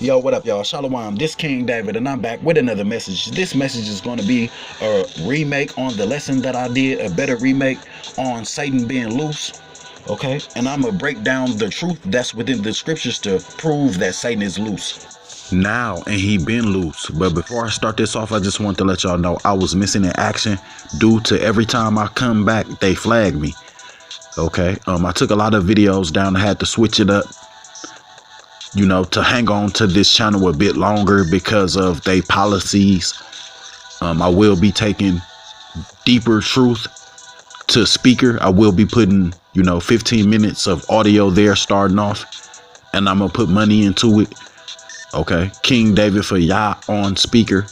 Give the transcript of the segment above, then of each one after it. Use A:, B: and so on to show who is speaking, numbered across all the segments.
A: Yo, what up, y'all? Shalom. This King David, and I'm back with another message. This message is going to be a remake on the lesson that I did, a better remake on Satan being loose. Okay, and I'm gonna break down the truth that's within the scriptures to prove that Satan is loose now, and he been loose. But before I start this off, I just want to let y'all know I was missing in action due to every time I come back they flag me. Okay, I took a lot of videos down. I had to switch it up, you know, to hang on to this channel a bit longer because of their policies. I will be taking deeper truth to speaker. I will be putting, you know, 15 minutes of audio there starting off, and I'm gonna put money into it. Okay, King David for Yah on speaker.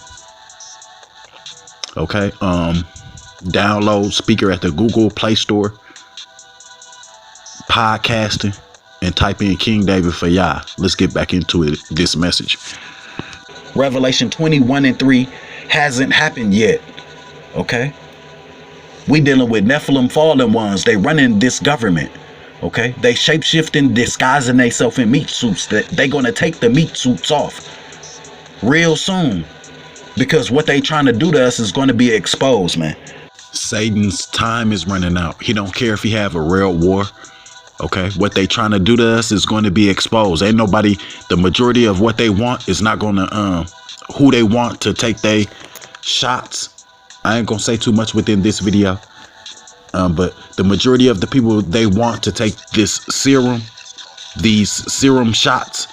A: Okay, download speaker at the Google Play Store, podcasting, and type in King David for Yah. Let's get back into it. This message. Revelation 21:3 hasn't happened yet. Okay, we dealing with Nephilim fallen ones. They running this government. Okay, they shape-shifting, disguising themselves in meat suits. That they gonna take the meat suits off real soon, because what they trying to do to us is going to be exposed, man. Satan's time is running out. He don't care if he have a real war. Okay, what they trying to do to us is going to be exposed. Ain't nobody, the majority of what they want is not going to, who they want to take their shots. I ain't gonna say too much within this video. But the majority of the people they want to take this serum, these serum shots,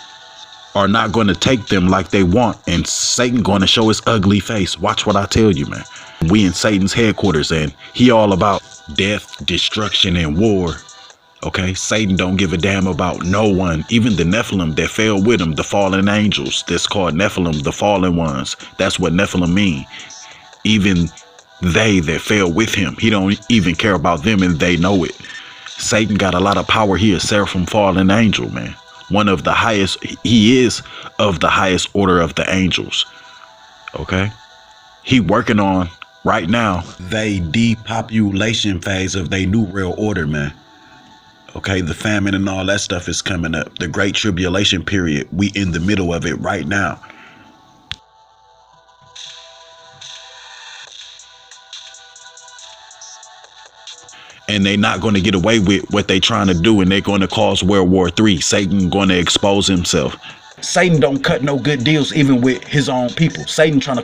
A: are not going to take them like they want. And Satan going to show his ugly face. Watch what I tell you, man. We in Satan's headquarters, and he all about death, destruction, and war. Okay, Satan don't give a damn about no one, even the Nephilim that fell with him, the fallen angels. That's called Nephilim, the fallen ones. That's what Nephilim mean. Even they that fell with him, he don't even care about them, and they know it. Satan got a lot of power. He is seraphim fallen angel, man. One of the highest, he is of the highest order of the angels. Okay, he working on right now they depopulation phase of their new real order, man. Okay, the famine and all that stuff is coming up. The great tribulation period, we in the middle of it right now. And they're not going to get away with what they're trying to do, and they're going to cause World War III. Satan going to expose himself. Satan don't cut no good deals even with his own people. Satan trying to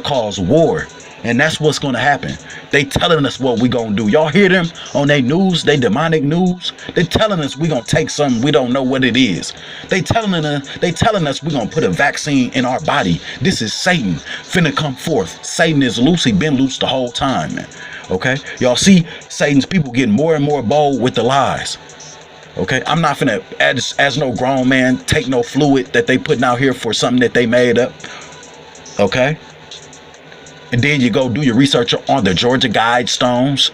A: cause war. And that's what's going to happen. They telling us what we going to do. Y'all hear them on their news, they demonic news? They telling us we going to take something we don't know what it is. They telling us we going to put a vaccine in our body. This is Satan finna come forth. Satan is loose. He been loose the whole time, man. Okay, y'all see Satan's people getting more and more bold with the lies. Okay, I'm not finna, as no grown man, take no fluid that they putting out here for something that they made up. Okay, and then you go do your research on the Georgia Guidestones,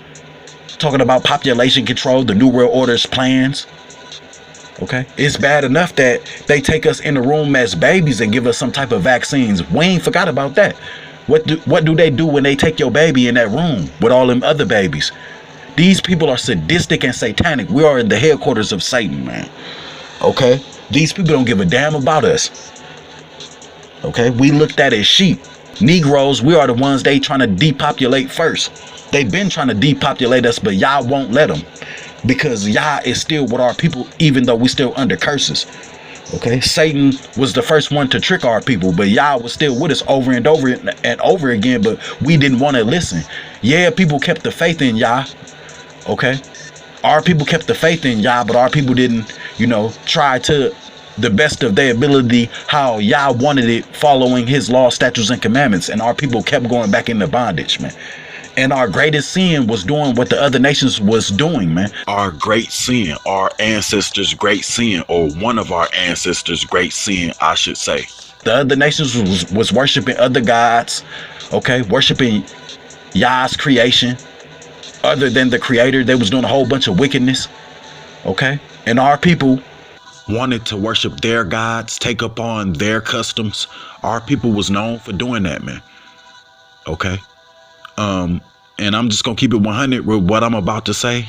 A: talking about population control, the New World Order's plans. Okay, it's bad enough that they take us in the room as babies and give us some type of vaccines. We ain't forgot about that. What do they do when they take your baby in that room with all them other babies? These people are sadistic and satanic. We are in the headquarters of Satan, man. Okay, these people don't give a damn about us. Okay, we looked at as sheep. Negroes, we are the ones they trying to depopulate first. They've been trying to depopulate us, but Yah won't let them, because Yah is still with our people, even though we still under curses. Okay, Satan was the first one to trick our people, but Yah was still with us over and over and over again, but we didn't want to listen. Yeah, people kept the faith in Yah. Okay, our people kept the faith in Yah, but our people didn't, you know, try to the best of their ability how Yah wanted it, following his law, statutes, and commandments, and our people kept going back into bondage, man. And our greatest sin was doing what the other nations was doing, man. Our great sin, our ancestors' great sin, or one of our ancestors' great sin, I should say. The other nations was worshiping other gods, okay, worshiping Yah's creation other than the creator. They was doing a whole bunch of wickedness, okay? And our people wanted to worship their gods, take up on their customs. Our people was known for doing that, man. Okay. And I'm just gonna keep it 100 with what I'm about to say.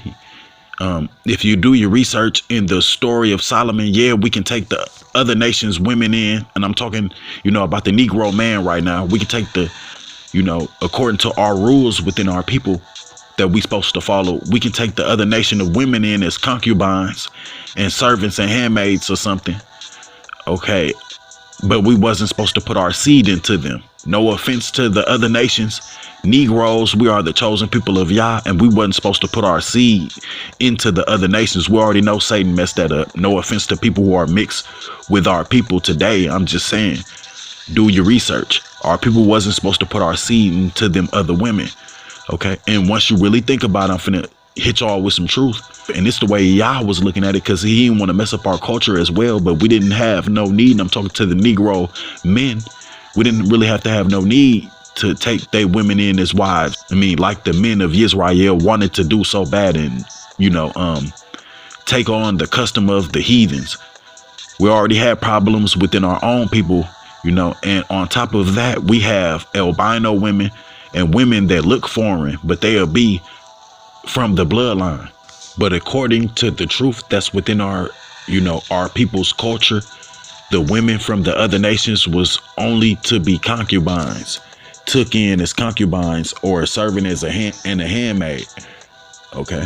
A: If you do your research in the story of Solomon, yeah, we can take the other nations' women in, and I'm talking, about the Negro man right now. We can take the, according to our rules within our people that we supposed to follow, we can take the other nation of women in as concubines and servants and handmaids or something. Okay, but we wasn't supposed to put our seed into them. No offense to the other nations. Negroes, we are the chosen people of Yah, and we wasn't supposed to put our seed into the other nations. We already know Satan messed that up. No offense to people who are mixed with our people today. I'm just saying, do your research. Our people wasn't supposed to put our seed into them other women. Okay, and once you really think about it, I'm finna hit y'all with some truth. And it's the way Yah was looking at it, because he didn't want to mess up our culture as well, but we didn't have no need. And I'm talking to the Negro men. We didn't really have to have no need to take their women in as wives. I mean, like the men of Israel wanted to do so bad and, take on the custom of the heathens. We already had problems within our own people, and on top of that, we have albino women and women that look foreign, but they'll be from the bloodline. But according to the truth that's within our, our people's culture, the women from the other nations was only to be concubines, took in as concubines or serving as a handmaid. Okay,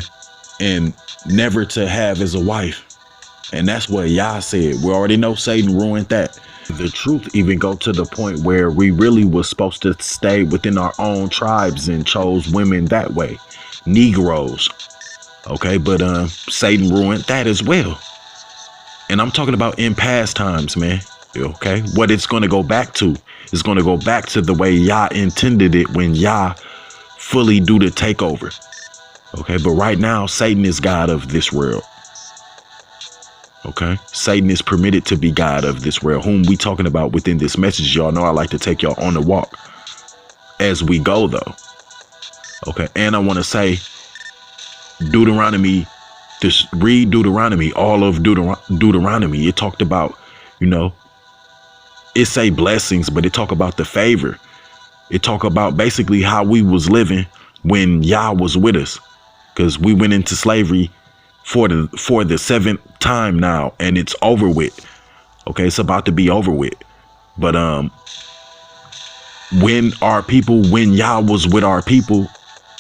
A: and never to have as a wife. And that's what Yah said. We already know Satan ruined that. The truth even go to the point where we really was supposed to stay within our own tribes and chose women that way, Negroes. Okay, but Satan ruined that as well. And I'm talking about in past times, man. Okay, what it's going to go back to is going to go back to the way Yah intended it when Yah fully do the takeover. Okay, but right now Satan is God of this world. Okay, Satan is permitted to be God of this world, whom we talking about within this message. Y'all know I like to take y'all on the walk as we go, though. Okay, and I want to say Deuteronomy, just read Deuteronomy, all of Deuteronomy. It talked about, it say blessings, but it talk about the favor. It talk about basically how we was living when Yah was with us, because we went into slavery for the seventh time now, and it's over with. Okay, it's about to be over with. But when Yah was with our people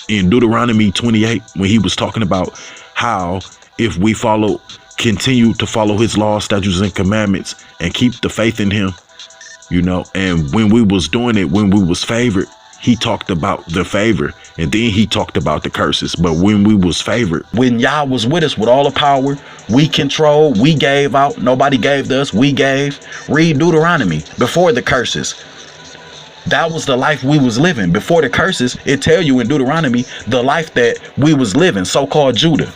A: in Deuteronomy 28, when he was talking about how if we continue to follow his laws, statutes, and commandments and keep the faith in him, and when we was doing it, when we was favored, he talked about the favor, and then he talked about the curses. But when we was favored, when Yah was with us with all the power, we controlled, we gave out, nobody gave to us, we gave. Read Deuteronomy before the curses. That was the life we was living. Before the curses, it tell you in Deuteronomy the life that we was living, so-called Judah.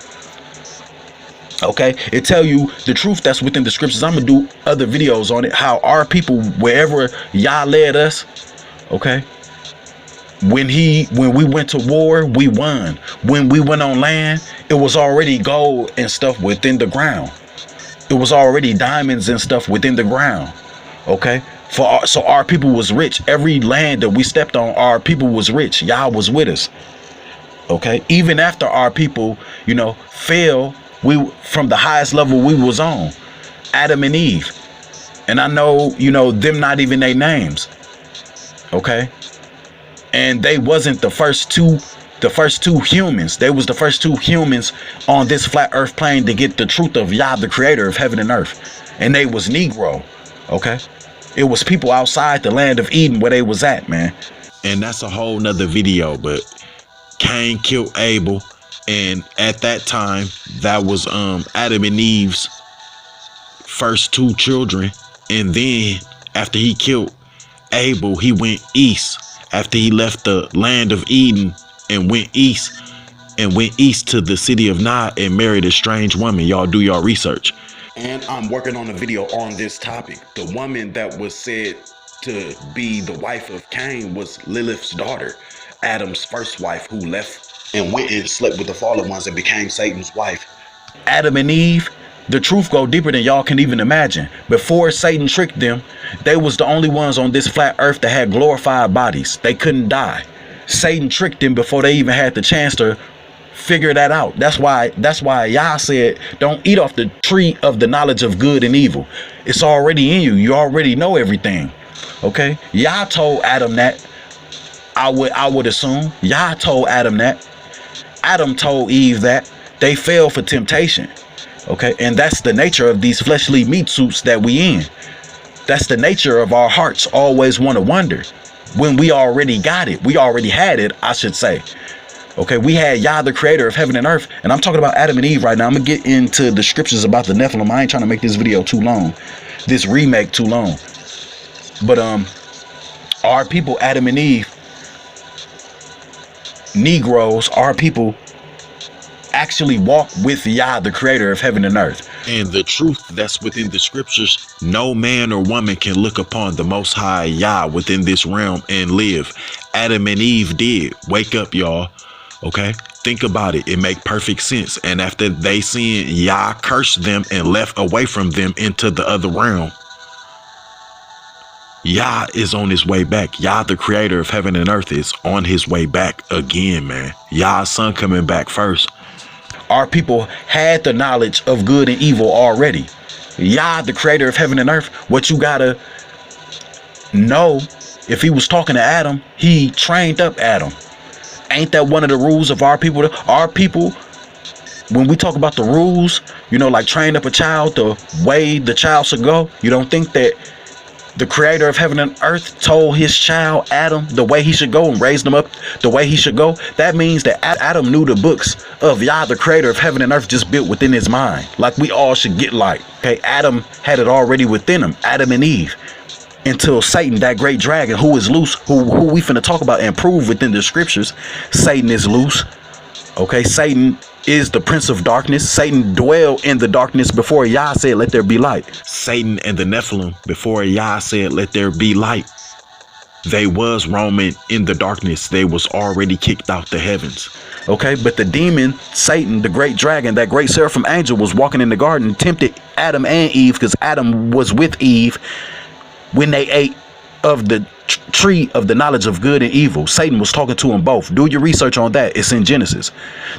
A: Okay, it tell you the truth that's within the scriptures. I'm gonna do other videos on it, how our people, wherever Yah led us, okay, when we went to war, we won. When we went on land, it was already gold and stuff within the ground. It was already diamonds and stuff within the ground. Okay, so our people was rich. Every land that we stepped on, our people was rich. Yah was with us. Okay, even after our people, fell, we from the highest level we was on, Adam and Eve. And I know, them not even their names. Okay, and they wasn't the first two humans. They was the first two humans on this flat earth plane to get the truth of Yah, the creator of heaven and earth. And they was Negro. Okay, it was people outside the land of Eden where they was at, man. And that's a whole nother video. But Cain killed Abel, and at that time that was Adam and Eve's first two children. And then after he killed Abel, he went east. After he left the land of Eden and went east to the city of Nod and married a strange woman. Y'all do your research. And I'm working on a video on this topic. The woman that was said to be the wife of Cain was Lilith's daughter, Adam's first wife, who left and went and slept with the fallen ones and became Satan's wife. Adam and Eve, the truth go deeper than y'all can even imagine. Before Satan tricked them, they was the only ones on this flat earth that had glorified bodies. They couldn't die. Satan tricked them before they even had the chance to figure that out. That's why Yah said, don't eat off the tree of the knowledge of good and evil. It's already in you. You already know everything. Okay. Yah told Adam that. I would assume Yah told Adam that. Adam told Eve that. They fell for temptation. Okay. And that's the nature of these fleshly meat suits that we in. That's the nature of our hearts. Always want to wonder when we already got it. We already had it, I should say. Okay, we had Yah, the creator of heaven and earth. And I'm talking about Adam and Eve right now. I'm going to get into the scriptures about the Nephilim. I ain't trying to make this video too long. This remake too long. But our people, Adam and Eve, Negroes, our people actually walk with Yah, the creator of heaven and earth. And the truth that's within the scriptures, no man or woman can look upon the Most High Yah within this realm and live. Adam and Eve did. Wake up, y'all. Okay, think about it. It make perfect sense. And after they sinned, Yah cursed them and left away from them into the other realm. Yah is on his way back. Yah, the creator of heaven and earth, is on his way back again, man. Yah's son coming back first. Our people had the knowledge of good and evil already. Yah, the creator of heaven and earth, what you gotta know, if he was talking to Adam, he trained up Adam. Ain't that one of the rules of our people? Our people, when we talk about the rules, you know, like train up a child the way the child should go. You don't think that the creator of heaven and earth told his child Adam the way he should go and raised him up the way he should go? That means that Adam knew the books of Yah, the creator of heaven and earth, just built within his mind, like we all should get like. Okay, Adam had it already within him, Adam and Eve. Until Satan, that great dragon, who is loose, who we finna talk about and prove within the scriptures, Satan is loose. Okay, Satan is the prince of darkness. Satan dwelled in the darkness before Yah said, let there be light. Satan and the Nephilim, before Yah said, let there be light, they was roaming in the darkness. They was already kicked out the heavens. Okay, but the demon, Satan, the great dragon, that great seraphim angel, was walking in the garden, tempted Adam and Eve, because Adam was with Eve when they ate of the tree of the knowledge of good and evil. Satan was talking to them both. Do your research on that. It's in Genesis.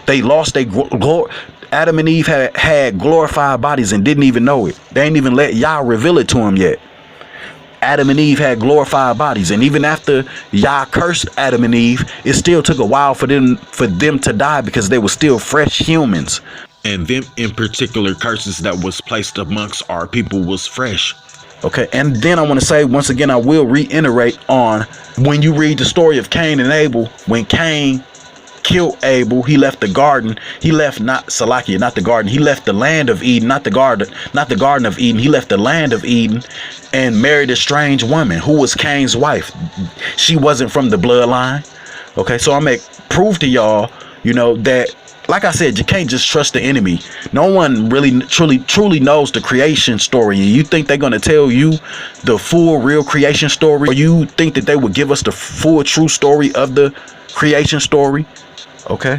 A: They lost their Adam and Eve had glorified bodies and didn't even know it. They ain't even let Yah reveal it to them yet. Adam and Eve had glorified bodies, and even after Yah cursed Adam and Eve, it still took a while for them to die, because they were still fresh humans. And them in particular curses that was placed amongst our people was fresh. Okay, and then I want to say, once again, I will reiterate on, when you read the story of Cain and Abel, when Cain killed Abel, he left the garden. He left not the garden. He left the land of Eden, not the garden of Eden. He left the land of Eden and married a strange woman who was Cain's wife. She wasn't from the bloodline. Okay, so I'm going to prove to y'all, you know, that, like I said, you can't just trust the enemy. No one really truly knows the creation story. And you think they're going to tell you the full real creation story? Or you think that they would give us the full true story of the creation story? Okay.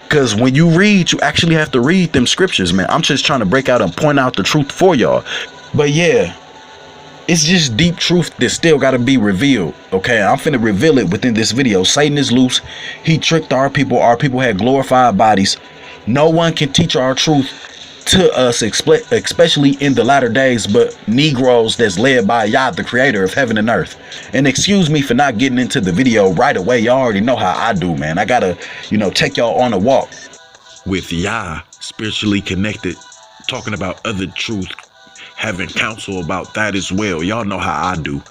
A: Because when you read, you actually have to read them scriptures, man. I'm just trying to break out and point out the truth for y'all. But yeah, it's just deep truth that still got to be revealed. Okay, I'm finna reveal it within this video. Satan is loose. He tricked our people. Our people had glorified bodies. No one can teach our truth to us, especially in the latter days, but Negroes that's led by Yah, the creator of heaven and earth. And excuse me for not getting into the video right away. Y'all already know how I do, man. I gotta, you know, take y'all on a walk with Yah, spiritually connected, talking about other truth, having counsel about that as well. Y'all know how I do.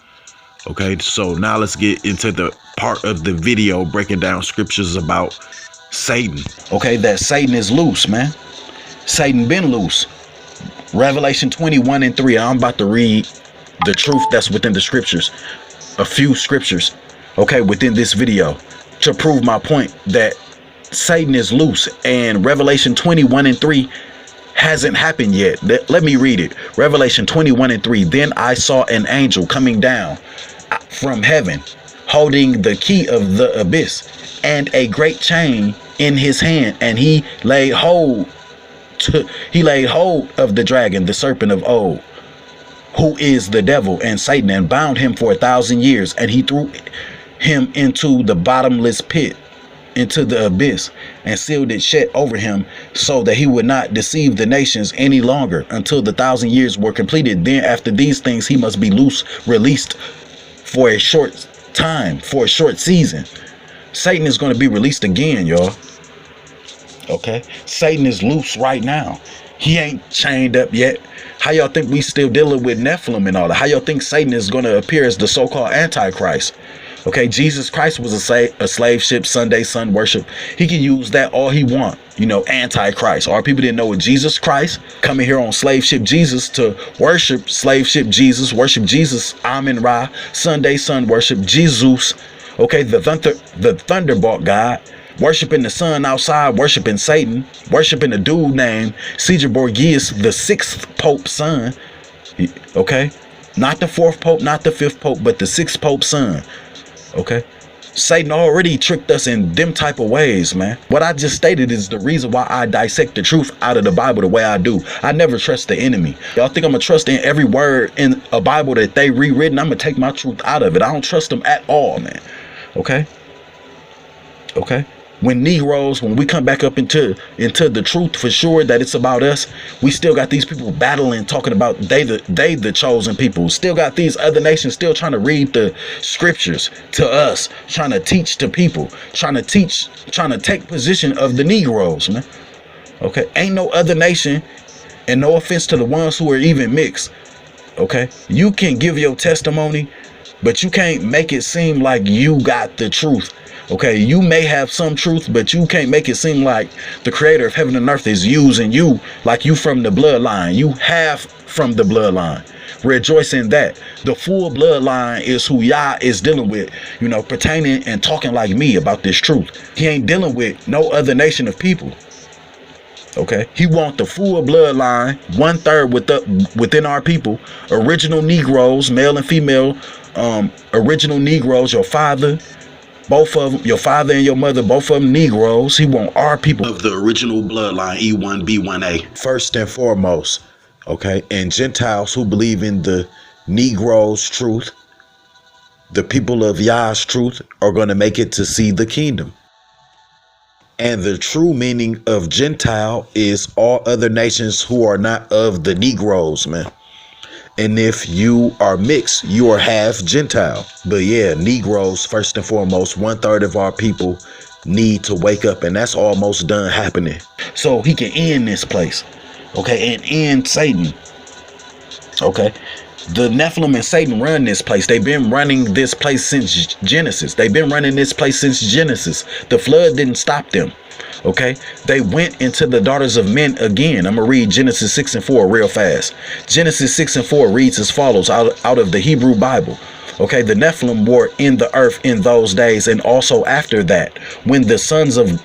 A: Okay, so now let's get into the part of the video breaking down scriptures about Satan. Okay, that Satan is loose, man. Satan been loose. Revelation 21:3. I'm about to read the truth that's within the scriptures. A few scriptures, okay, within this video to prove my point that Satan is loose. And Revelation 21:3 hasn't happened yet. Let me read it. Revelation 21:3. Then I saw an angel coming down from heaven, holding the key of the abyss and a great chain in his hand, and he laid hold of the dragon, the serpent of old, who is the devil and Satan, and bound him for 1,000 years, and he threw him into the bottomless pit into the abyss and sealed it shut over him, so that he would not deceive the nations any longer until the 1,000 years were completed. Then after these things he must be released for a short time, for a short season. Satan is going to be released again, y'all. Okay, Satan is loose right now. He ain't chained up yet. How y'all think we still dealing with Nephilim and all that? How y'all think Satan is going to appear as the so-called Antichrist? Okay, Jesus Christ was a slave ship, Sunday sun worship. He can use that all he want. You know, Antichrist. Our people didn't know it. Jesus Christ coming here on slave ship Jesus to worship slave ship Jesus, worship Jesus, Amen Ra, Sunday sun worship, Jesus. Okay, the thunderbolt God. Worshiping the sun outside, worshiping Satan, worshiping a dude named Caesar Borgias, the 6th Pope's son. Okay, not the 4th Pope, not the 5th Pope, but the 6th Pope's son. Okay, Satan already tricked us in them type of ways, man. What I just stated is the reason why I dissect the truth out of the Bible the way I do. I never trust the enemy. Y'all think I'm gonna trust in every word in a Bible that they rewritten? I'm gonna take my truth out of it. I don't trust them at all, man. Okay. When Negroes, when we come back up into the truth for sure that it's about us, we still got these people battling, talking about they the chosen people. Still got these other nations still trying to read the scriptures to us, trying to teach to people, trying to take position of the Negroes, man. Okay, ain't no other nation, and no offense to the ones who are even mixed. Okay, you can give your testimony, but you can't make it seem like you got the truth. Okay, you may have some truth, but you can't make it seem like the creator of heaven and earth is using you like you from the bloodline. You have from the bloodline. Rejoice in that. The full bloodline is who Yah is dealing with, you know, pertaining and talking like me about this truth. He ain't dealing with no other nation of people. Okay, he want the full bloodline, 1/3 within our people, original Negroes, male and female, original Negroes, your father, both of them, your father and your mother, both of them Negroes. He want our people of the original bloodline, E1B1A. First and foremost, okay, and Gentiles who believe in the Negroes' truth, the people of Yah's truth, are going to make it to see the kingdom. And the true meaning of Gentile is all other nations who are not of the Negroes, man. And if you are mixed, you are half Gentile. But yeah, Negroes, first and foremost, 1/3 of our people need to wake up, and that's almost done happening. So he can end this place, okay, and end Satan. Okay, the Nephilim and Satan run this place. They've been running this place since Genesis. They've been running this place since Genesis. The flood didn't stop them. Okay, they went into the daughters of men again. I'm gonna read Genesis 6:4 real fast. Genesis 6:4 reads as follows out of the Hebrew Bible. Okay, the Nephilim were in the earth in those days, and also after that, when the sons of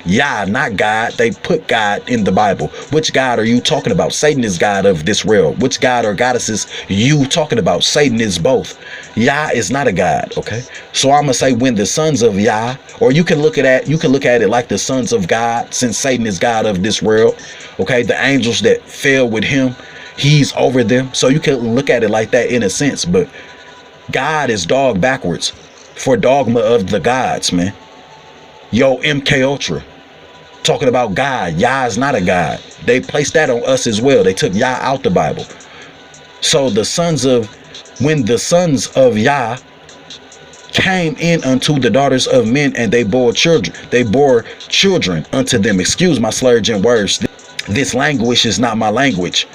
A: Yah, not God, they put God in the Bible. Which God are you talking about? Satan is God of this world. Which God or goddesses you talking about? Satan is both. Yah is not a God. Okay, so I'm gonna say when the sons of Yah, or you can look at it like the sons of God, since Satan is God of this world. Okay, the angels that fell with him, he's over them. So you can look at it like that in a sense, but God is dog backwards for dogma of the gods, man. Yo, MK Ultra talking about God. Yah is not a God. They placed that on us as well. They took Yah out the Bible. So when the sons of Yah came in unto the daughters of men, and they bore children unto them. Excuse my slurred in words. This language is not my language.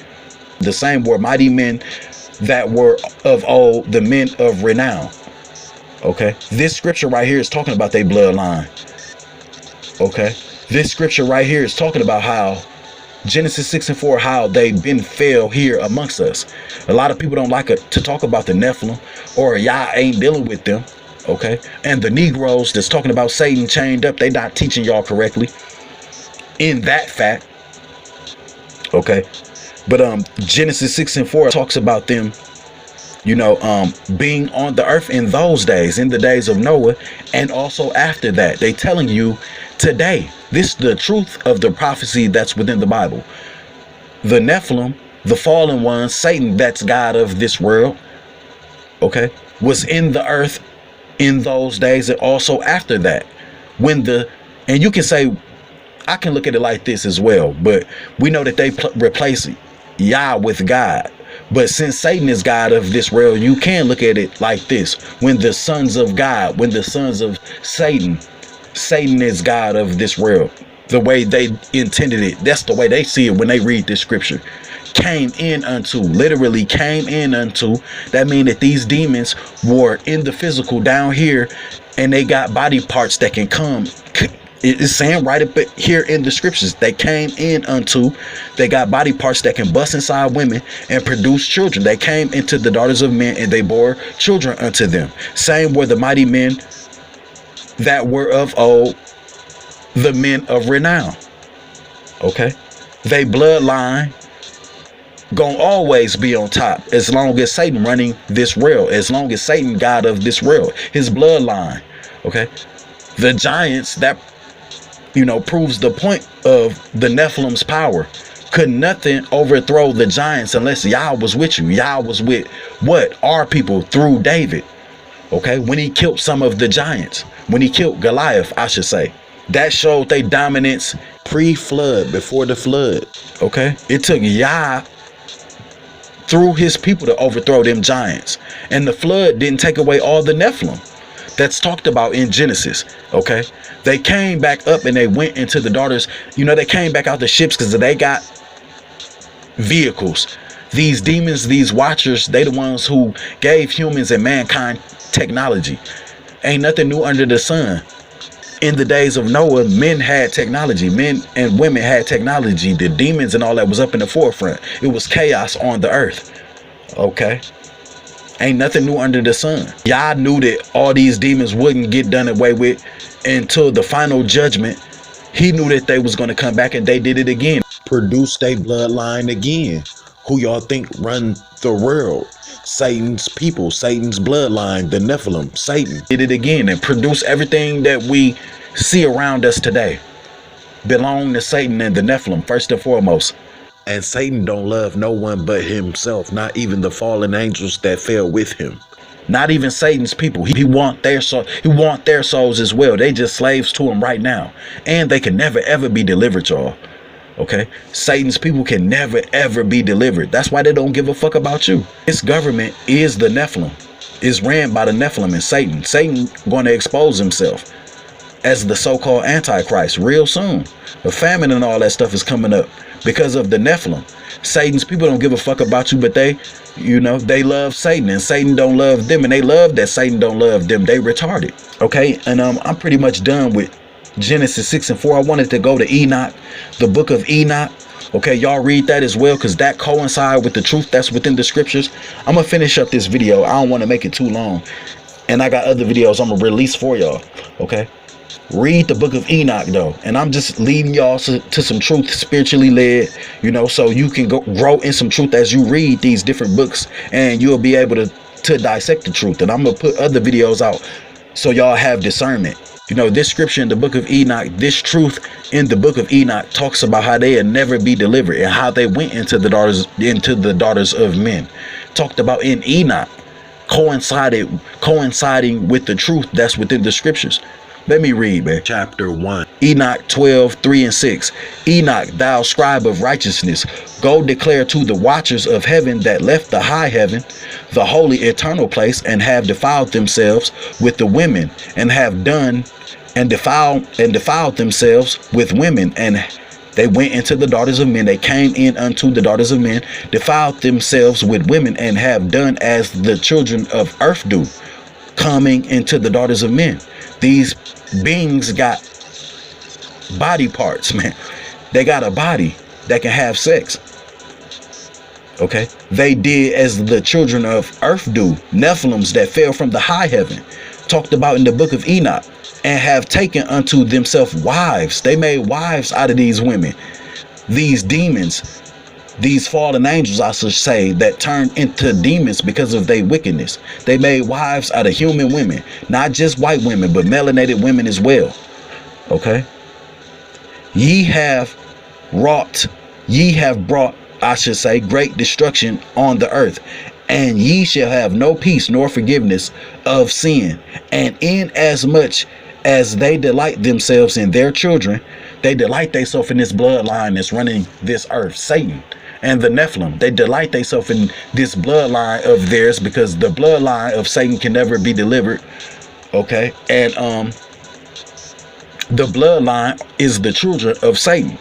A: The same were mighty men that were of old, the men of renown. Okay, this scripture right here is talking about their bloodline. Okay, this scripture right here is talking about how Genesis 6:4, how they've been fell here amongst us. A lot of people don't like to talk about the Nephilim, or Yah ain't dealing with them. Okay, and the Negroes that's talking about Satan chained up, they not teaching y'all correctly in that fact. Okay, but Genesis 6:4 talks about them, you know, being on the earth in those days, in the days of Noah, and also after that. They telling you today, this is the truth of the prophecy that's within the Bible. The Nephilim, the fallen ones, Satan, that's God of this world, okay, was in the earth in those days, and also after that, when the And you can say, I can look at it like this as well, but we know that they replace Yah with God. But since Satan is God of this world, you can look at it like this. When the sons of God, when the sons of Satan, Satan is God of this world. The way they intended it, that's the way they see it when they read this scripture. Came in unto, literally came in unto. That means that these demons were in the physical down here, and they got body parts that can come. It's saying right up here in the scriptures, they came in unto, they got body parts that can bust inside women and produce children. They came into the daughters of men, and they bore children unto them. Same were the mighty men that were of old, the men of renown. Okay, they bloodline gonna always be on top as long as Satan running this world, as long as Satan God of this world, his bloodline. Okay, the giants, that, you know, proves the point of the Nephilim's power. Could nothing overthrow the giants unless Yah was with you. Yah was with what? Our people through David. Okay, when he killed some of the giants, when he killed Goliath, I should say, that showed their dominance pre-flood, before the flood. Okay, it took Yah through his people to overthrow them giants, and the flood didn't take away all the Nephilim that's talked about in Genesis. Okay, they came back up and they went into the daughters. You know, they came back out the ships because they got vehicles. These demons, these watchers, they the ones who gave humans and mankind technology. Ain't nothing new under the sun. In the days of Noah, men had technology. Men and women had technology. The demons and all that was up in the forefront. It was chaos on the earth. Okay, ain't nothing new under the sun. Y'all knew that all these demons wouldn't get done away with until the final judgment. He knew that they was going to come back, and they did it again. Produced a bloodline again. Who y'all think run the world? Satan's people, Satan's bloodline, the Nephilim. Satan did it again and produced everything that we see around us today. Belong to Satan and the Nephilim first and foremost. And Satan don't love no one but himself, not even the fallen angels that fell with him. Not even Satan's people. He want their soul. He want their souls as well. They just slaves to him right now, and they can never ever be delivered, y'all. Okay, Satan's people can never ever be delivered. That's why they don't give a fuck about you. This government is the Nephilim. It's ran by the Nephilim and Satan. Satan going to expose himself as the so-called Antichrist real soon. The famine and all that stuff is coming up because of the Nephilim. Satan's people don't give a fuck about you, but they, you know, they love Satan, and Satan don't love them, and they love that Satan don't love them. They retarded. Okay, and I'm pretty much done with Genesis 6 and 4. I wanted to go to Enoch, the book of Enoch. Okay, y'all read that as well, because that coincides with the truth that's within the scriptures. I'm gonna finish up this video. I don't want to make it too long, and I got other videos I'm gonna release for y'all. Okay, read the book of Enoch though, and I'm just leading y'all to some truth, spiritually led, you know, so you can grow in some truth as you read these different books, and you'll be able to dissect the truth. And I'm gonna put other videos out so y'all have discernment. You know, this scripture in the book of Enoch, this truth in the book of Enoch talks about how they'll never be delivered, and how they went into the daughters of men. Talked about in Enoch, coinciding with the truth that's within the scriptures. Let me read, man. Chapter 1. Enoch 12, 3 and 6. Enoch, thou scribe of righteousness, go declare to the watchers of heaven that left the high heaven, the holy eternal place, and have defiled themselves with the women, and have done and defiled themselves with women, and they went into the daughters of men. They came in unto the daughters of men, defiled themselves with women, and have done as the children of earth do, coming into the daughters of men. These beings got body parts, man. They got a body that can have sex. Okay, they did as the children of earth do, Nephilims that fell from the high heaven, talked about in the book of Enoch, and have taken unto themselves wives. They made wives out of these women, these demons, these fallen angels, I should say, that turned into demons because of their wickedness. They made wives out of human women, not just white women, but melanated women as well. Okay, ye have brought, I should say, great destruction on the earth, and ye shall have no peace nor forgiveness of sin. And inasmuch as they delight themselves in their children, they delight themselves in this bloodline that's running this earth, Satan and the Nephilim. They delight themselves in this bloodline of theirs, because the bloodline of Satan can never be delivered. Okay, and the bloodline is the children of Satan.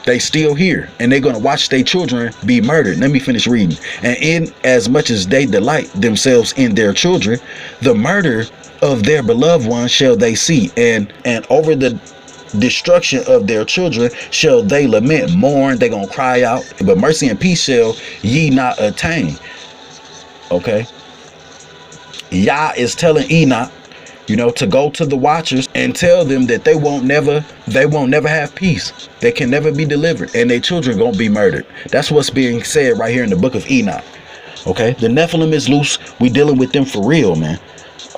A: They still here, and they're going to watch their children be murdered. Let me finish reading. And in as much as they delight themselves in their children, the murder of their beloved ones shall they see, and over the destruction of their children shall they lament, mourn. They're going to cry out, but mercy and peace shall ye not attain. Okay, Yah is telling Enoch, you know, to go to the watchers and tell them that they won't never have peace. They can never be delivered, and their children gonna be murdered. That's what's being said right here in the book of Enoch. Okay, the Nephilim is loose. We dealing with them for real, man.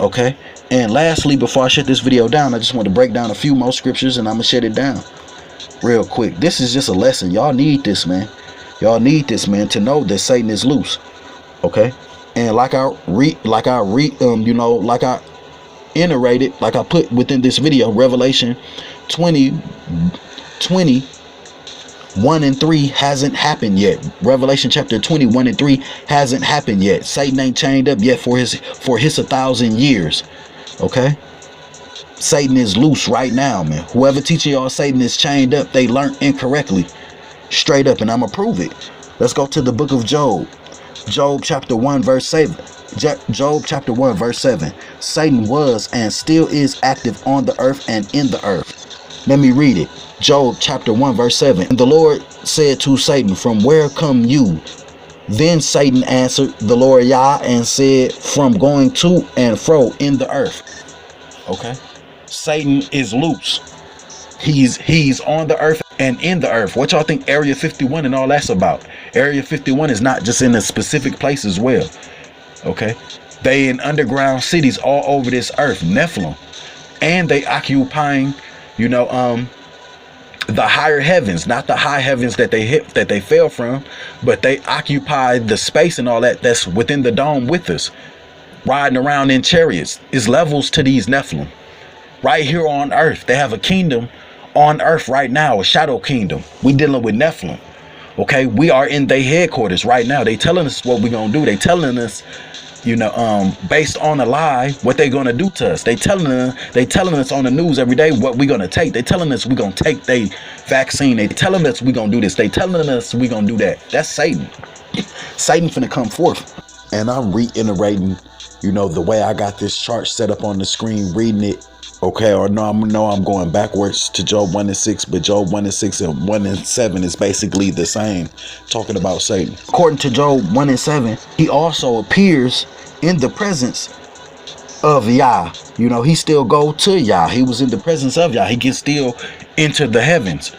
A: Okay, and lastly, before I shut this video down, I just want to break down a few more scriptures, and I'm gonna shut it down real quick. This is just a lesson. Y'all need this, man. Y'all need this, man, to know that Satan is loose. Okay, and like I iterated, like I put within this video, Revelation 20:1-3 hasn't happened yet. Revelation chapter 21:3 hasn't happened yet. Satan ain't chained up yet for his 1,000 years. Okay, Satan is loose right now, man. Whoever teaching y'all Satan is chained up, they learned incorrectly, straight up, and I'm gonna prove it. Let's go to the book of Job. Job chapter 1 verse 7. Job chapter 1 verse 7. Satan was and still is active on the earth and in the earth. Let me read it. Job chapter 1 verse 7. And the Lord said to Satan, from where come you? Then Satan answered the Lord Yah and said, from going to and fro in the earth. Okay, Satan is loose. He's on the earth and in the earth. What y'all think Area 51 and all that's about? Area 51 is not just in a specific place as well. Okay, they in underground cities all over this earth, Nephilim, and they occupying, you know, the higher heavens, not the high heavens that they fell from, but they occupy the space and all that's within the dome with us, riding around in chariots. Is levels to these Nephilim right here on earth. They have a kingdom on earth right now, a shadow kingdom. We dealing with Nephilim. Okay, we are in their headquarters right now. They telling us what we gonna do. They telling us, you know, based on a lie, what they gonna do to us. They telling us on the news every day what we gonna take. They telling us we gonna take their vaccine. They telling us we gonna do this. They telling us we gonna do that. That's Satan. Satan finna come forth. And I'm reiterating, you know, the way I got this chart set up on the screen, reading it. Okay, or no, I'm going backwards to Job 1:6, but Job 1:6 and 1:7 is basically the same, talking about Satan. According to Job 1:7, he also appears in the presence of Yah. You know, he still go to Yah. He was in the presence of Yah. He can still enter the heavens.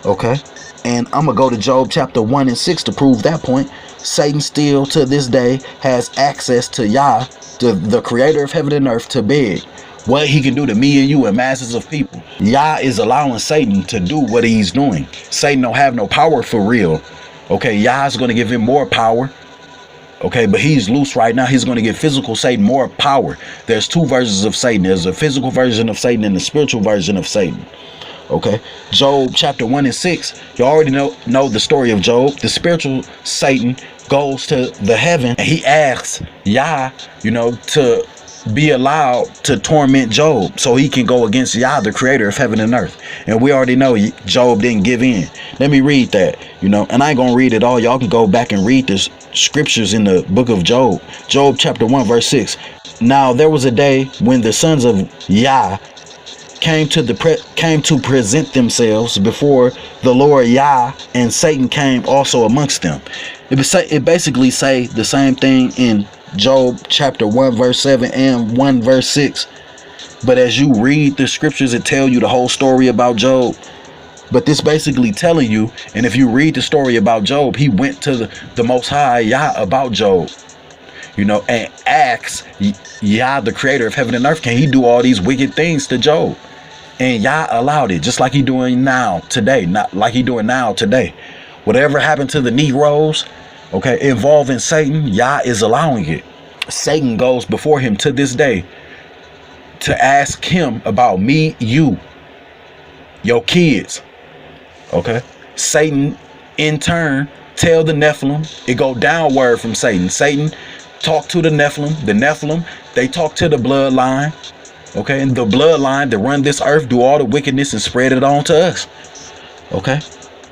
A: Okay, and I'm gonna go to Job chapter 1:6 to prove that point. Satan still to this day has access to Yah, to the creator of heaven and earth, to beg what he can do to me and you and masses of people. Yah is allowing Satan to do what he's doing. Satan don't have no power for real. Okay, Yah is going to give him more power. Okay, but he's loose right now. He's going to give physical Satan more power. There's two versions of Satan. There's a physical version of Satan and the spiritual version of Satan. Okay, Job chapter 1:6. You already know the story of Job. The spiritual Satan goes to the heaven and he asks Yah, you know, to be allowed to torment Job so he can go against Yah, the creator of heaven and earth. And we already know Job didn't give in. Let me read that, you know, and I ain't gonna read it all. Y'all can go back and read the scriptures in the book of Job. Job chapter 1 verse 6. Now there was a day when the sons of Yah came to present themselves before the Lord Yah, and Satan came also amongst them. It basically say the same thing in Job chapter 1 verse 7 and 1 verse 6. But as you read the scriptures, it tell you the whole story about Job. But this basically telling you, and if you read the story about Job, he went to the Most High Yah about Job, you know, and asked Yah, the creator of heaven and earth, can he do all these wicked things to Job? And Yah allowed it, just like he doing now today, not like he doing now today. Whatever happened to the Negroes, okay, involving Satan, Yah is allowing it. Satan goes before him to this day, to ask him about me, you, your kids. Okay. Satan in turn tell the Nephilim, it go downward from Satan. Satan talk to the Nephilim, they talk to the bloodline. Okay, and the bloodline that run this earth do all the wickedness and spread it on to us. Okay,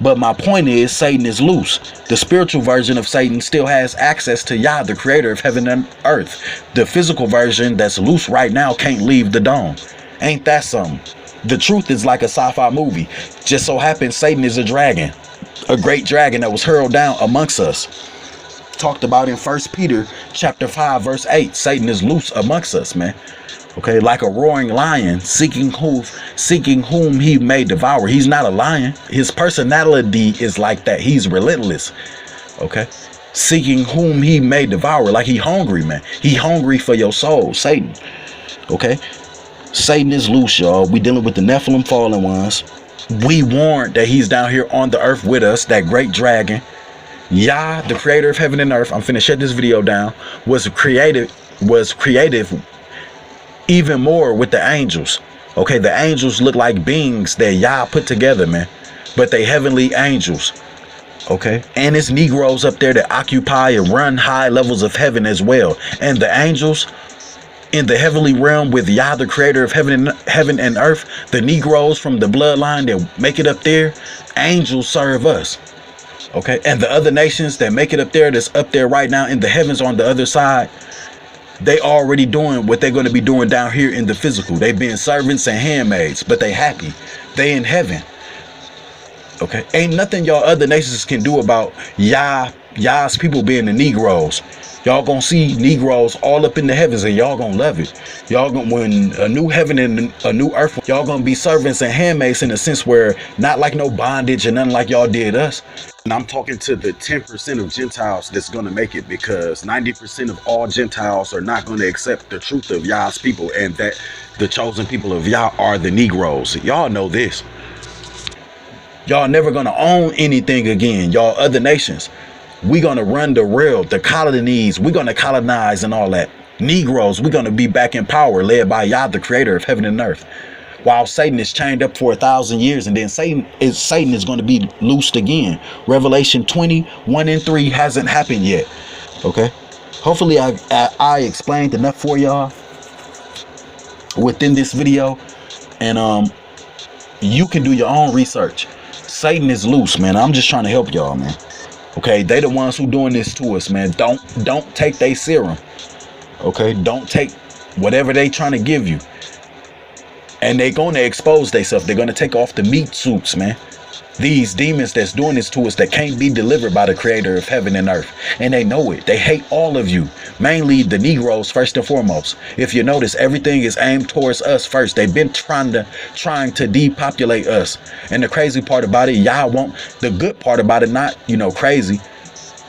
A: but my point is, Satan is loose. The spiritual version of Satan still has access to Yah, the creator of heaven and earth. The physical version that's loose right now can't leave the dome. Ain't that something? The truth is like a sci-fi movie. Just so happens Satan is a dragon, a great dragon that was hurled down amongst us. Talked about in 1 Peter chapter 5 verse 8. Satan is loose amongst us, man. Okay, like a roaring lion, seeking whom he may devour. He's not a lion. His personality is like that. He's relentless. Okay, seeking whom he may devour. Like he hungry, man. He hungry for your soul, Satan. Okay, Satan is loose, y'all. We dealing with the Nephilim fallen ones. We warned that he's down here on the earth with us, that great dragon. Yah, the creator of heaven and earth, I'm finna shut this video down, was creative even more with the angels. Okay, the angels look like beings that Yah put together, man, but they heavenly angels. Okay, and it's Negroes up there that occupy and run high levels of heaven as well. And the angels in the heavenly realm with Yah, the creator of heaven and earth, the Negroes from the bloodline that make it up there, angels serve us. Okay, and the other nations that make it up there, that's up there right now in the heavens on the other side, they already doing what they're going to be doing down here in the physical. They've been servants and handmaids, but they happy. They in heaven. Okay, ain't nothing y'all other nations can do about Yah's people being the Negroes. Y'all gonna see Negroes all up in the heavens, and y'all gonna love it. Y'all gonna, when a new heaven and a new earth, y'all gonna be servants and handmaids in a sense where not like no bondage and nothing like y'all did us. And I'm talking to the 10% of Gentiles that's gonna make it, because 90% of all Gentiles are not gonna accept the truth of Yah's people, and that the chosen people of Yah are the Negroes. Y'all know this. Y'all never gonna own anything again, y'all other nations. We gonna run the world, the colonies, we gonna colonize and all that. Negroes, we gonna be back in power, led by Yah, the creator of heaven and earth. While Satan is chained up for 1,000 years, and then Satan is going to be loosed again. Revelation 20:1-3 hasn't happened yet. Okay, hopefully I explained enough for y'all within this video, and you can do your own research. Satan is loose, man. I'm just trying to help y'all, man. Okay, they the ones who doing this to us, man. Don't take their serum. Okay, don't take whatever they trying to give you. And they're going to expose themselves. They're going to take off the meat suits, man. These demons that's doing this to us that can't be delivered by the creator of heaven and earth. And they know it. They hate all of you. Mainly the Negroes first and foremost. If you notice, everything is aimed towards us first. They've been trying to depopulate us. And the crazy part about it, Yah won't. The good part about it, not, crazy,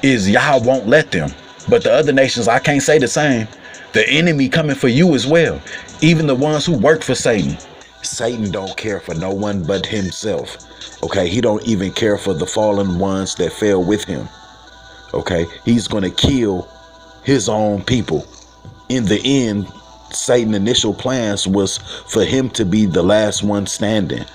A: is Yah won't let them. But the other nations, I can't say the same. The enemy coming for you as well. Even the ones who work for Satan. Satan don't care for no one but himself. Okay, he don't even care for the fallen ones that fell with him. Okay, he's gonna kill his own people. In the end, Satan's initial plans was for him to be the last one standing.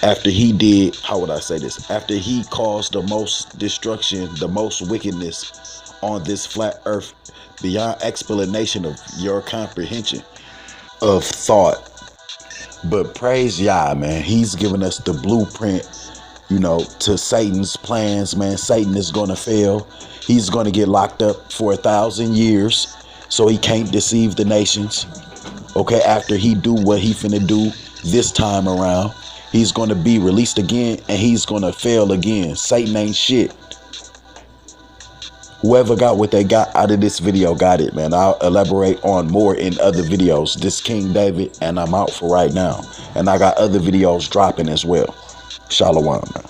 A: After he did, how would I say this? After he caused the most destruction, the most wickedness on this flat earth, beyond explanation of your comprehension of thought. But praise Yah, man. He's given us the blueprint, to Satan's plans, man. Satan is going to fail. He's going to get locked up for 1,000 years so he can't deceive the nations. Okay, after he do what he finna do this time around, he's going to be released again, and he's going to fail again. Satan ain't shit. Whoever got what they got out of this video got it, man. I'll elaborate on more in other videos. This King David, and I'm out for right now. And I got other videos dropping as well. Shalom, man.